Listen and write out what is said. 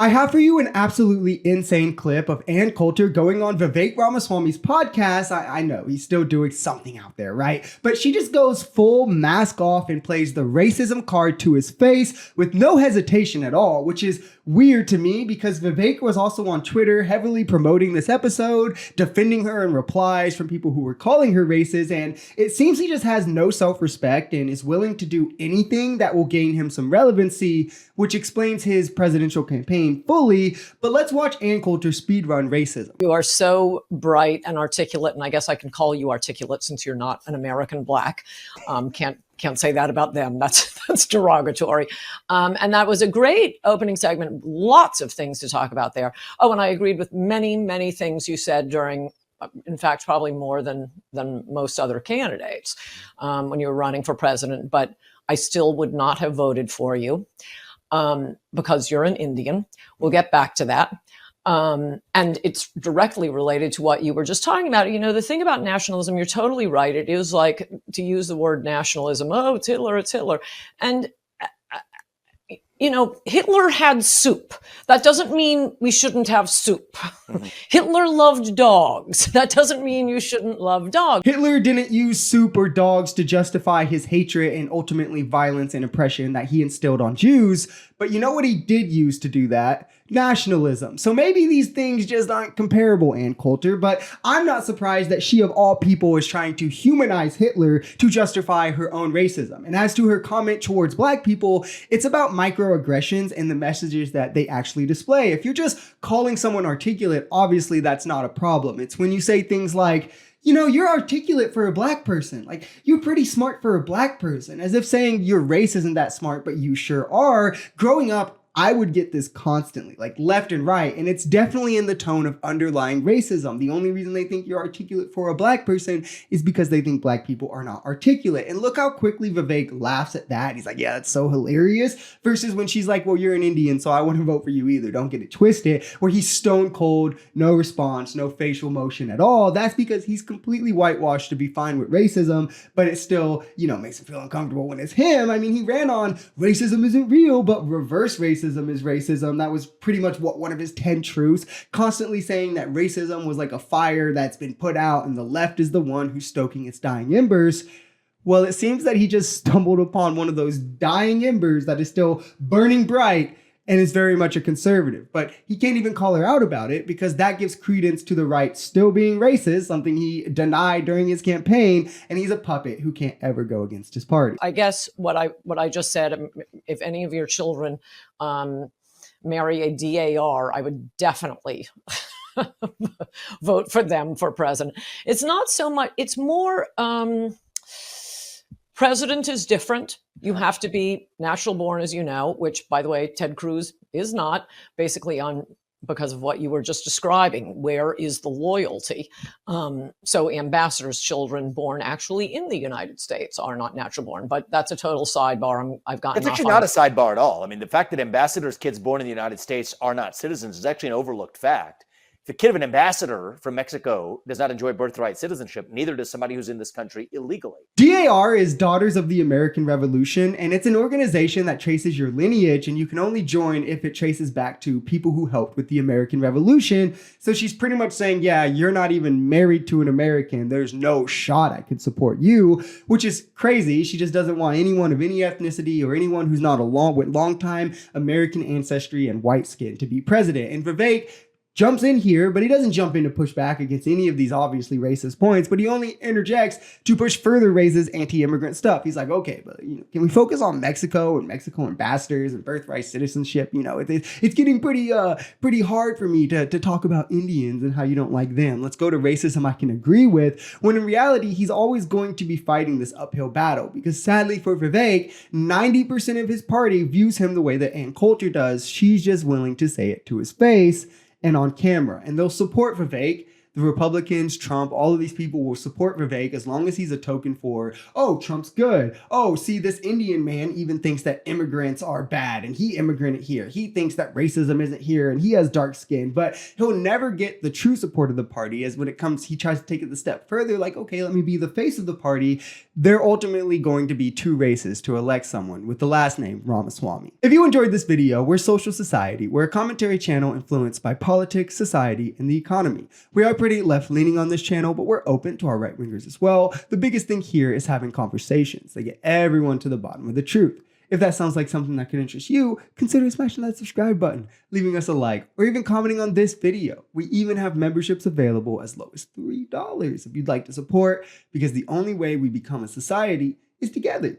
I have for you an absolutely insane clip of Coulter going on Vivek Ramaswamy's podcast. I know he's still doing something out there, right? But she just goes full mask off and plays the racism card to his face with no hesitation at all, which is weird to me because Vivek was also on Twitter heavily promoting this episode, defending her in replies from people who were calling her racist, and it seems he just has no self-respect and is willing to do anything that will gain him some relevancy, which explains his presidential campaign fully. But let's watch Ann Coulter speedrun racism. You are so bright and articulate, and I guess I can call you articulate since you're not an American black. Can't say that about them. That's derogatory. And that was a great opening segment. Lots of things to talk about there. Oh, and I agreed with many, many things you said during, in fact, probably more than most other candidates when you were running for president. But I still would not have voted for you because you're an Indian. We'll get back to that. And it's directly related to what you were just talking about. You know, the thing about nationalism, you're totally right. It is like, to use the word nationalism, oh, it's Hitler, it's Hitler. And, you know, Hitler had soup. That doesn't mean we shouldn't have soup. Mm-hmm. Hitler loved dogs. That doesn't mean you shouldn't love dogs. Hitler didn't use soup or dogs to justify his hatred and ultimately violence and oppression that he instilled on Jews. But you know what he did use to do that? Nationalism. So maybe these things just aren't comparable, Ann Coulter, but I'm not surprised that she of all people is trying to humanize Hitler to justify her own racism. And as to her comment towards black people, it's about microaggressions and the messages that they actually display. If you're just calling someone articulate, obviously that's not a problem. It's when you say things like, you know, you're articulate for a black person. Like, you're pretty smart for a black person. As if saying your race isn't that smart, but you sure are. Growing up, I would get this constantly, like left and right, and it's definitely in the tone of underlying racism. The only reason they think you're articulate for a black person is because they think black people are not articulate. And look how quickly Vivek laughs at that. He's like, yeah, that's so hilarious. Versus when she's like, well, you're an Indian, so I wouldn't vote for you either. Don't get it twisted. Where he's stone cold, no response, no facial motion at all. That's because he's completely whitewashed to be fine with racism, but it still, you know, makes him feel uncomfortable when it's him. I mean, he ran on racism isn't real, but reverse racism is racism. That was pretty much what one of his 10 truths, constantly saying that racism was like a fire that's been put out and the left is the one who's stoking its dying embers. Well, it seems that he just stumbled upon one of those dying embers that is still burning bright and is very much a conservative. But he can't even call her out about it because that gives credence to the right still being racist, something he denied during his campaign, and he's a puppet who can't ever go against his party. I guess what I just said, if any of your children marry a DAR, I would definitely vote for them for president. It's not so much, it's more, president is different. You have to be natural born, as you know, which, by the way, Ted Cruz is not, basically because of what you were just describing. Where is the loyalty? So ambassadors' children born actually in the United States are not natural born, but that's a total sidebar. I've gotten It's actually not a sidebar at all. I mean, the fact that ambassadors' kids born in the United States are not citizens is actually an overlooked fact. The kid of an ambassador from Mexico does not enjoy birthright citizenship. Neither does somebody who's in this country illegally. DAR is Daughters of the American Revolution, and it's an organization that traces your lineage, and you can only join if it traces back to people who helped with the American Revolution. So she's pretty much saying, yeah, you're not even married to an American. There's no shot I could support you, which is crazy. She just doesn't want anyone of any ethnicity or anyone who's not with long-time American ancestry and white skin to be president. And Vivek jumps in here, but he doesn't jump in to push back against any of these obviously racist points, but he only interjects to push further raises anti-immigrant stuff. He's like, okay, but can we focus on Mexico and Mexico ambassadors and birthright citizenship? You know, it's getting pretty hard for me to talk about Indians and how you don't like them. Let's go to racism I can agree with, when in reality, he's always going to be fighting this uphill battle because sadly for Vivek, 90% of his party views him the way that Ann Coulter does. She's just willing to say it to his face and on camera, and they'll support Vivek. The Republicans, Trump, all of these people will support Vivek as long as he's a token for, oh, Trump's good. Oh, see, this Indian man even thinks that immigrants are bad and he immigrated here. He thinks that racism isn't here and he has dark skin, but he'll never get the true support of the party as when it comes, he tries to take it a step further, like, okay, let me be the face of the party. they're ultimately going to be two races to elect someone with the last name Ramaswamy. If you enjoyed this video, we're Social Society. We're a commentary channel influenced by politics, society, and the economy. We are pretty left-leaning on this channel, but we're open to our right-wingers as well. The biggest thing here is having conversations that get everyone to the bottom of the truth. If that sounds like something that could interest you, consider smashing that subscribe button, leaving us a like, or even commenting on this video. We even have memberships available as low as $3 if you'd like to support, because the only way we become a society is together.